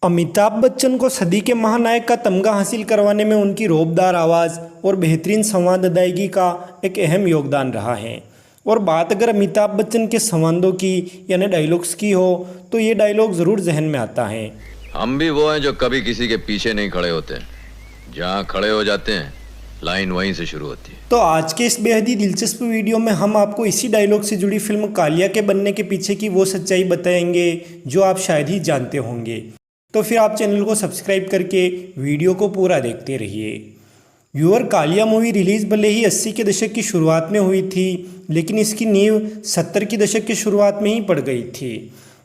अमिताभ बच्चन को सदी के महानायक का तमगा हासिल करवाने में उनकी रौबदार आवाज़ और बेहतरीन संवाद अदायगी का एक अहम योगदान रहा है। और बात अगर अमिताभ बच्चन के संवादों की यानी डायलॉग्स की हो तो ये डायलॉग ज़रूर जहन में आता है। हम भी वो हैं जो कभी किसी के पीछे नहीं खड़े होते, जहाँ खड़े हो जाते हैं लाइन वहीं से शुरू होती है। तो आज के इस बेहद ही दिलचस्प वीडियो में हम आपको इसी डायलॉग से जुड़ी फिल्म कालिया के बनने के पीछे की वो सच्चाई बताएंगे जो आप शायद ही जानते होंगे। तो फिर आप चैनल को सब्सक्राइब करके वीडियो को पूरा देखते रहिए। व्यूअर, कालिया मूवी रिलीज़ भले ही 80 के दशक की शुरुआत में हुई थी, लेकिन इसकी नींव 70 की दशक की शुरुआत में ही पड़ गई थी।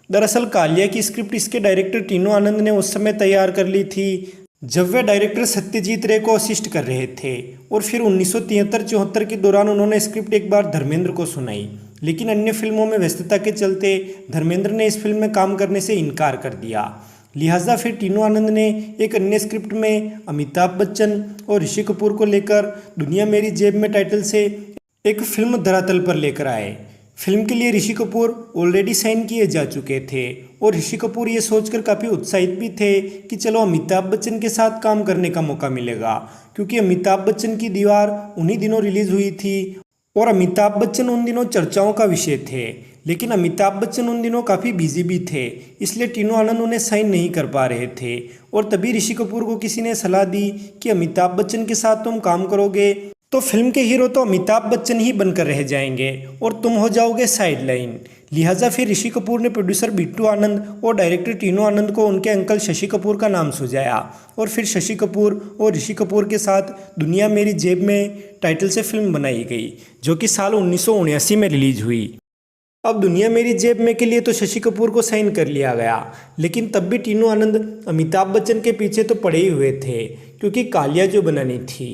दरअसल कालिया की स्क्रिप्ट इसके डायरेक्टर टीनू आनंद ने उस समय तैयार कर ली थी जब वे डायरेक्टर सत्यजीत रे को असिस्ट कर रहे थे, और फिर 1973-74 के दौरान उन्होंने स्क्रिप्ट एक बार धर्मेंद्र को सुनाई, लेकिन अन्य फिल्मों में व्यस्तता के चलते धर्मेंद्र ने इस फिल्म में काम करने से इनकार कर दिया। लिहाजा फिर टीनू आनंद ने एक अन्य स्क्रिप्ट में अमिताभ बच्चन और ऋषि कपूर को लेकर दुनिया मेरी जेब में टाइटल से एक फिल्म धरातल पर लेकर आए। फिल्म के लिए ऋषि कपूर ऑलरेडी साइन किए जा चुके थे और ऋषि कपूर ये सोचकर काफ़ी उत्साहित भी थे कि चलो अमिताभ बच्चन के साथ काम करने का मौका मिलेगा, क्योंकि अमिताभ बच्चन की दीवार उन्हीं दिनों रिलीज़ हुई थी और अमिताभ बच्चन उन दिनों चर्चाओं का विषय थे। लेकिन अमिताभ बच्चन उन दिनों काफ़ी बिजी भी थे, इसलिए टीनू आनंद उन्हें साइन नहीं कर पा रहे थे। और तभी ऋषि कपूर को किसी ने सलाह दी कि अमिताभ बच्चन के साथ तुम काम करोगे तो फिल्म के हीरो तो अमिताभ बच्चन ही बनकर रह जाएंगे और तुम हो जाओगे साइड लाइन। लिहाजा फिर ऋषि कपूर ने प्रोड्यूसर बिट्टू आनंद और डायरेक्टर टीनू आनंद को उनके अंकल शशि कपूर का नाम सुझाया, और फिर शशि कपूर और ऋषि कपूर के साथ दुनिया मेरी जेब में टाइटल से फिल्म बनाई गई, जो कि साल 1979 में रिलीज हुई। अब दुनिया मेरी जेब में के लिए तो शशि कपूर को साइन कर लिया गया, लेकिन तब भी टीनू आनंद अमिताभ बच्चन के पीछे तो पड़े ही हुए थे, क्योंकि कालिया जो बनानी थी।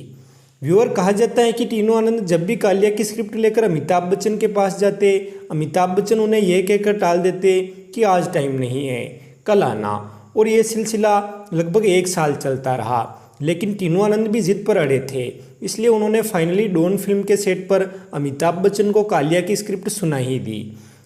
व्यूअर, कहा जाता है कि टीनू आनंद जब भी कालिया की स्क्रिप्ट लेकर अमिताभ बच्चन के पास जाते, अमिताभ बच्चन उन्हें यह कहकर टाल देते कि आज टाइम नहीं है, कल आना। और ये सिलसिला लगभग 1 साल चलता रहा, लेकिन टीनू आनंद भी जिद पर अड़े थे, इसलिए उन्होंने फाइनली डॉन फिल्म के सेट पर अमिताभ बच्चन को कालिया की स्क्रिप्ट सुना ही दी।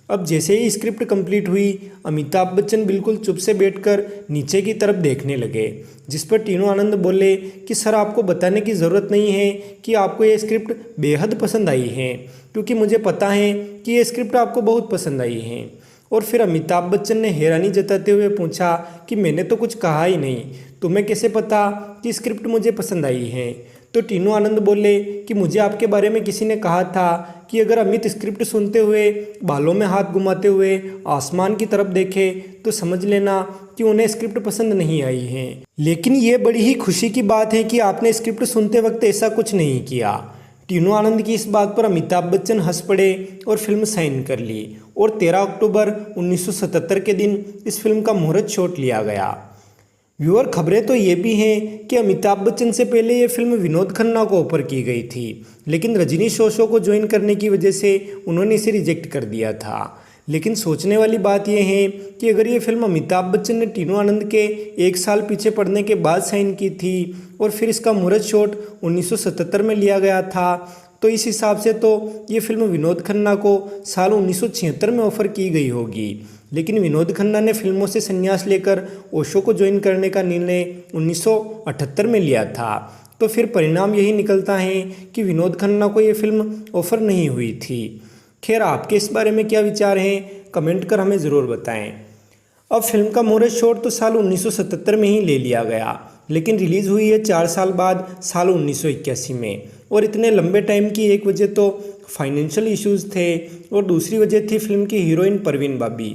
अब जैसे ही स्क्रिप्ट कंप्लीट हुई, अमिताभ बच्चन बिल्कुल चुप से बैठकर नीचे की तरफ देखने लगे, जिस पर टीनू आनंद बोले कि सर, आपको बताने की ज़रूरत नहीं है कि आपको ये स्क्रिप्ट बेहद पसंद आई है, क्योंकि मुझे पता है कि ये स्क्रिप्ट आपको बहुत पसंद आई है। और फिर अमिताभ बच्चन ने हैरानी जताते हुए पूछा कि मैंने तो कुछ कहा ही नहीं, तुम्हें कैसे पता कि स्क्रिप्ट मुझे पसंद आई है? तो टीनू आनंद बोले कि मुझे आपके बारे में किसी ने कहा था कि अगर अमित स्क्रिप्ट सुनते हुए बालों में हाथ घुमाते हुए आसमान की तरफ देखे तो समझ लेना कि उन्हें स्क्रिप्ट पसंद नहीं आई है। लेकिन ये बड़ी ही खुशी की बात है कि आपने स्क्रिप्ट सुनते वक्त ऐसा कुछ नहीं किया। टीनू आनंद की इस बात पर अमिताभ बच्चन हंस पड़े और फिल्म साइन कर ली, और 13 अक्टूबर 1977 के दिन इस फिल्म का मुहूर्त शॉट लिया गया। व्यूअर, खबरें तो ये भी हैं कि अमिताभ बच्चन से पहले ये फिल्म विनोद खन्ना को ऑफर की गई थी, लेकिन रजनी शो को ज्वाइन करने की वजह से उन्होंने इसे रिजेक्ट कर दिया था। लेकिन सोचने वाली बात यह है कि अगर ये फिल्म अमिताभ बच्चन ने टीनू आनंद के 1 साल पीछे पड़ने के बाद साइन की थी और फिर इसका मुहूर्त शॉट 1977 में लिया गया था, तो इस हिसाब से तो ये फिल्म विनोद खन्ना को साल 1976 में ऑफर की गई होगी। लेकिन विनोद खन्ना ने फिल्मों से संन्यास लेकर ओशो को ज्वाइन करने का निर्णय 1978 में लिया था, तो फिर परिणाम यही निकलता है कि विनोद खन्ना को ये फिल्म ऑफर नहीं हुई थी। खैर, आपके इस बारे में क्या विचार हैं, कमेंट कर हमें ज़रूर बताएं। अब फिल्म का मुहूर्त शॉट तो साल 1977 में ही ले लिया गया, लेकिन रिलीज़ हुई है 4 साल बाद साल 1981 में। और इतने लंबे टाइम की एक वजह तो फाइनेंशियल इश्यूज़ थे और दूसरी वजह थी फिल्म की हीरोइन परवीन बाबी,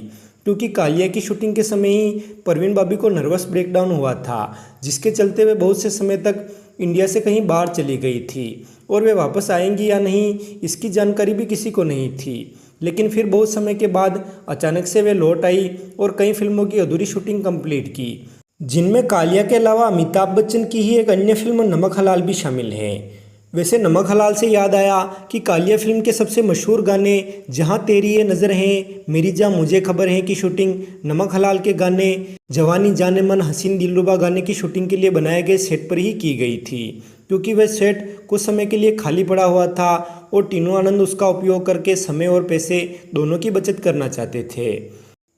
क्योंकि कालिया की शूटिंग के समय ही परवीन बाबी को नर्वस ब्रेकडाउन हुआ था, जिसके चलते वे बहुत से समय तक इंडिया से कहीं बाहर चली गई थी, और वे वापस आएंगी या नहीं इसकी जानकारी भी किसी को नहीं थी। लेकिन फिर बहुत समय के बाद अचानक से वे लौट आई और कई फिल्मों की अधूरी शूटिंग कंप्लीट की, जिनमें कालिया के अलावा अमिताभ बच्चन की ही एक अन्य फिल्म नमक हलाल भी शामिल है। वैसे नमक हलाल से याद आया कि कालिया फिल्म के सबसे मशहूर गाने जहाँ तेरी ये नज़र है, मेरी जा मुझे खबर है की शूटिंग नमक हलाल के गाने जवानी जाने मन हसीन दिलरुबा गाने की शूटिंग के लिए बनाए गए सेट पर ही की गई थी, क्योंकि वह सेट कुछ समय के लिए खाली पड़ा हुआ था और टीनू आनंद उसका उपयोग करके समय और पैसे दोनों की बचत करना चाहते थे।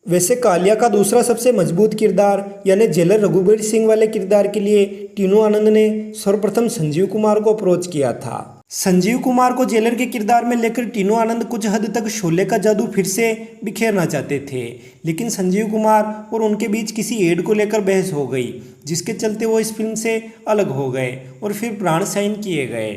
वैसे कालिया का दूसरा सबसे मजबूत किरदार यानी जेलर रघुवीर सिंह वाले किरदार के लिए टीनू आनंद ने सर्वप्रथम संजीव कुमार को अप्रोच किया था। संजीव कुमार को जेलर के किरदार में लेकर टीनू आनंद कुछ हद तक शोले का जादू फिर से बिखेरना चाहते थे, लेकिन संजीव कुमार और उनके बीच किसी एड को लेकर बहस हो गई, जिसके चलते वो इस फिल्म से अलग हो गए और फिर प्राण साइन किए गए।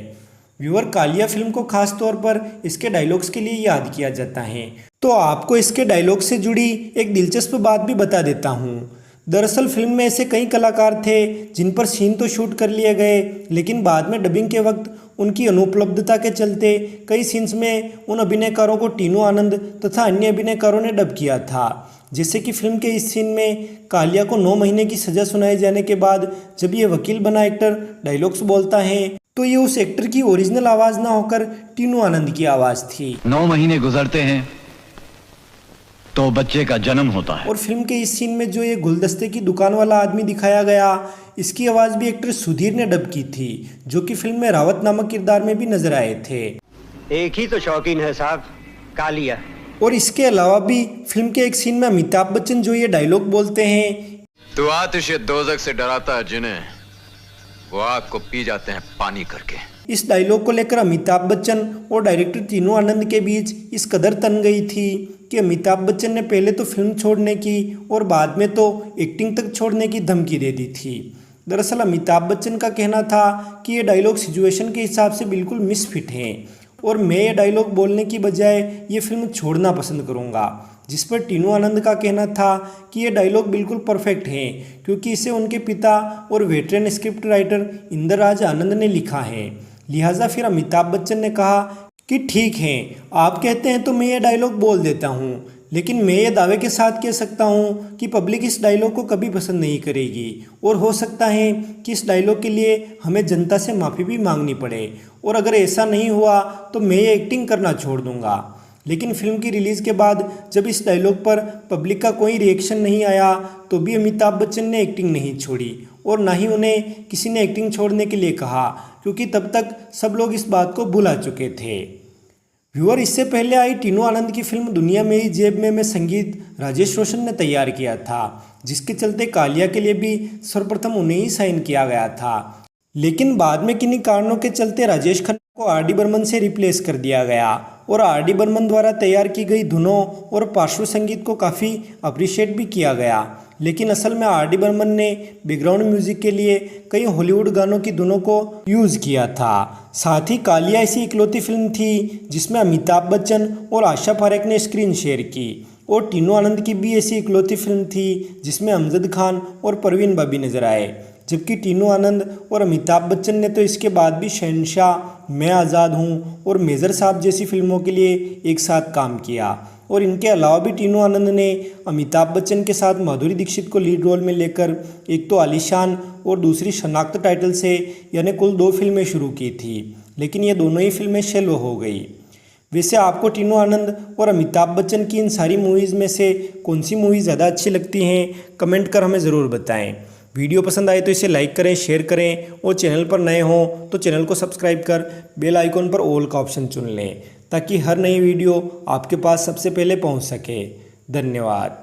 व्यूअर, कालिया फिल्म को खास तौर पर इसके डायलॉग्स के लिए याद किया जाता है, तो आपको इसके डायलॉग से जुड़ी एक दिलचस्प बात भी बता देता हूँ। दरअसल फिल्म में ऐसे कई कलाकार थे जिन पर सीन तो शूट कर लिए गए, लेकिन बाद में डबिंग के वक्त उनकी अनुपलब्धता के चलते कई सीन्स में उन अभिनयकारों को टीनू आनंद तथा अन्य अभिनयकारों ने डब किया था। जैसे कि फिल्म के इस सीन में कालिया को 9 महीने की सज़ा सुनाए जाने के बाद जब ये वकील बना एक्टर डायलॉग्स बोलता है, तो ये उस एक्टर की ओरिजिनल आवाज़ ना होकर टीनू आनंद की आवाज़ थी। 9 महीने गुजरते हैं तो बच्चे का जन्म होता है। और फिल्म के इस सीन में जो ये गुलदस्ते की दुकान वाला आदमी दिखाया गया, इसकी आवाज़ भी एक्टर सुधीर ने डब की थी, जो कि फिल्म में रावत नामक किरदार में भी नजर आए थे। एक ही तो शौकीन है साहब, कालिया। और इसके अलावा भी फिल्म के एक सीन में अमिताभ बच्चन जो ये डायलॉग बोलते हैं, तू आतिश दोजख से डराता है जिन्हें, वो आग को पी जाते हैं पानी करके। इस डायलॉग को लेकर अमिताभ बच्चन और डायरेक्टर टीनू आनंद के बीच इस कदर तन गई थी कि अमिताभ बच्चन ने पहले तो फिल्म छोड़ने की और बाद में तो एक्टिंग तक छोड़ने की धमकी दे दी थी। दरअसल अमिताभ बच्चन का कहना था कि ये डायलॉग सिचुएशन के हिसाब से बिल्कुल मिसफिट हैं और मैं ये डायलॉग बोलने की बजाय ये फिल्म छोड़ना पसंद करूँगा, जिस पर टीनू आनंद का कहना था कि ये डायलॉग बिल्कुल परफेक्ट हैं क्योंकि इसे उनके पिता और वेटरन स्क्रिप्ट राइटर इंद्रराज आनंद ने लिखा है। लिहाजा फिर अमिताभ बच्चन ने कहा कि ठीक है, आप कहते हैं तो मैं ये डायलॉग बोल देता हूँ, लेकिन मैं ये दावे के साथ कह सकता हूँ कि पब्लिक इस डायलॉग को कभी पसंद नहीं करेगी और हो सकता है कि इस डायलॉग के लिए हमें जनता से माफ़ी भी मांगनी पड़े, और अगर ऐसा नहीं हुआ तो मैं ये एक्टिंग करना छोड़ दूँगा। लेकिन फिल्म की रिलीज़ के बाद जब इस डायलॉग पर पब्लिक का कोई रिएक्शन नहीं आया तो भी अमिताभ बच्चन ने एक्टिंग नहीं छोड़ी और ना ही उन्हें किसी ने एक्टिंग छोड़ने के लिए कहा, क्योंकि तब तक सब लोग इस बात को भुला चुके थे। व्यूअर, इससे पहले आई टीनू आनंद की फिल्म दुनिया मेरी जेब में संगीत राजेश रोशन ने तैयार किया था, जिसके चलते कालिया के लिए भी सर्वप्रथम उन्हें ही साइन किया गया था। लेकिन बाद में किन्हीं कारणों के चलते राजेश खन्ना को आर.डी. बर्मन से रिप्लेस कर दिया गया और आर.डी. बर्मन द्वारा तैयार की गई धुनों और पार्श्व संगीत को काफ़ी अप्रिशिएट भी किया गया। लेकिन असल में आर.डी. बर्मन ने बैकग्राउंड म्यूजिक के लिए कई हॉलीवुड गानों की धुनों को यूज़ किया था। साथ ही कालिया ऐसी इकलौती फिल्म थी जिसमें अमिताभ बच्चन और आशा पारेख ने स्क्रीन शेयर की, और टीनू आनंद की भी ऐसी इकलौती फिल्म थी जिसमें अमजद खान और परवीन बाबी नजर आए। जबकि टीनू आनंद और अमिताभ बच्चन ने तो इसके बाद भी शहंशाह, मैं आज़ाद हूँ और मेजर साहब जैसी फिल्मों के लिए एक साथ काम किया। और इनके अलावा भी टीनू आनंद ने अमिताभ बच्चन के साथ माधुरी दीक्षित को लीड रोल में लेकर एक तो आलीशान और दूसरी शनाख्त टाइटल से यानी कुल 2 फिल्में शुरू की थी, लेकिन ये दोनों ही फिल्में शेलो हो गई। वैसे आपको टीनू आनंद और अमिताभ बच्चन की इन सारी मूवीज़ में से कौन सी मूवी ज़्यादा अच्छी लगती हैं, कमेंट कर हमें ज़रूर बताएं। वीडियो पसंद आए तो इसे लाइक करें, शेयर करें और चैनल पर नए हों तो चैनल को सब्सक्राइब कर बेल आइकॉन पर ऑल का ऑप्शन चुन लें, ताकि हर नई वीडियो आपके पास सबसे पहले पहुंच सके। धन्यवाद।